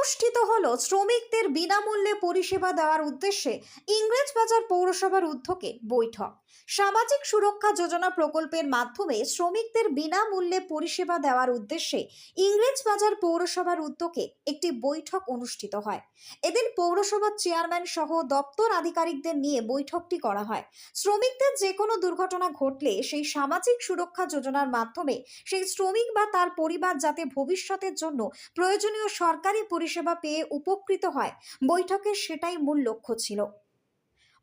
অনুষ্ঠিত হলো শ্রমিকদের বিনামূল্যে পরিষেবা দেওয়ার উদ্দেশ্যে ইংরেজবাজার পৌরসভার উদ্যোগে বৈঠক। সামাজিক সুরক্ষা যোজনা প্রকল্পের মাধ্যমে শ্রমিকদের বিনামূল্যে পরিষেবা দেওয়ার উদ্দেশ্যে ইংরেজবাজার পৌরসভার উদ্যোগে একটি বৈঠক অনুষ্ঠিত হয়। এদিন পৌরসভার চেয়ারম্যান সহ দপ্তর আধিকারিকদের নিয়ে বৈঠকটি করা হয়। শ্রমিকদের যে কোনো দুর্ঘটনা ঘটলে সেই সামাজিক সুরক্ষা যোজনার মাধ্যমে সেই শ্রমিক বা তার পরিবার যাতে ভবিষ্যতের জন্য প্রয়োজনীয় সরকারি পরিষেবা পেয়ে উপকৃত হয়, বৈঠকের সেটাই মূল লক্ষ্য ছিল।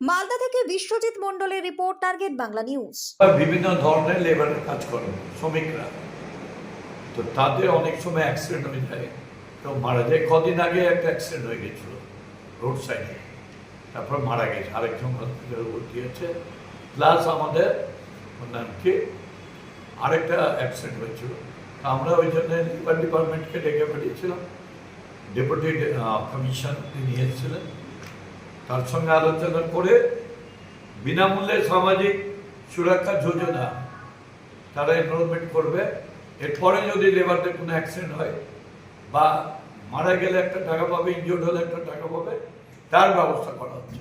মালদা থেকে বিশ্বজিৎ মণ্ডলের রিপোর্ট, টার্গেট বাংলা নিউজ। বিভিন্ন ধরনের লেবারের কাজ করে শ্রমিকরা, তো তাদের অনেক সময় অ্যাক্সিডেন্ট হয়ে যায়, তো মারা যায়। কদিন আগে একটা অ্যাক্সিডেন্ট হয়ে গেছিল রোড সাইডে, তারপর মারা গেছে। আরেকজন হসপিটালে ভর্তি হয়েছে। প্লাস আমাদের কি আরেকটা অ্যাক্সিডেন্ট হয়েছিল। আমরা ওই জন্য লেবার ডিপার্টমেন্টকে ডেকে পাঠিয়েছিলাম। ডেপুটি কমিশন তিনি এসেছিলেন, তার সঙ্গে আলোচনা করে বিনামূল্যে সামাজিক সুরক্ষা যোজনা তারা এনরোলমেন্ট করবে। এরপরে যদি লেবারদের কোনো অ্যাক্সিডেন্ট হয় বা মারা গেলে একটা টাকা পাবে, ইনজুর্ড হলে একটা টাকা পাবে, তার ব্যবস্থা করা হচ্ছে।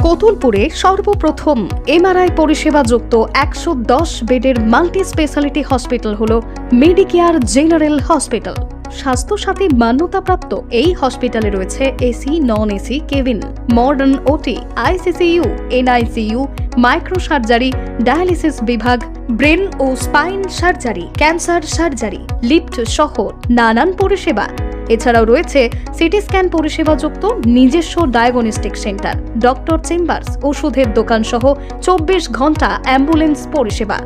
কতুলপুরে সর্বপ্রথম এমআরআই পরিষেবা যুক্ত 110 বেডের মাল্টি স্পেশালিটি হসপিটাল হল মেডিকেয়ার জেনারেল হসপিটাল। স্বাস্থ্যসাথী মান্যতাপ্রাপ্ত এই হসপিটালে রয়েছে AC, non AC cabin, modern OT, ICCU, NICU, micro surgery, dialysis বিভাগ, ব্রেন ও spine surgery, cancer surgery, lift সহ নানান পরিষেবা। এছাড়াও রয়েছে সিটি স্ক্যান পরিষেবাযুক্ত নিজস্ব ডায়াগনস্টিক সেন্টার, ডক্টর চেম্বার্স, ওষুধের দোকান সহ 24 ঘন্টা অ্যাম্বুলেন্স পরিষেবা।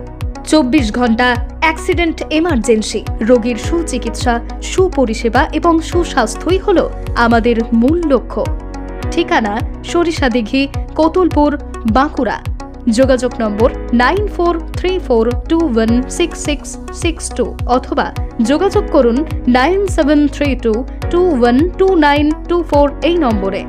24 ঘন্টা অ্যাক্সিডেন্ট এমার্জেন্সি, রোগীর সুচিকিৎসা, সুপরিষেবা এবং সুস্বাস্থ্যই হল আমাদের মূল লক্ষ্য। ঠিকানা সরিষাদিঘি, কতুলপুর, বাঁকুড়া। যোগাযোগ নম্বর 9434216662 অথবা যোগাযোগ করুন 9732212924 এই নম্বরে।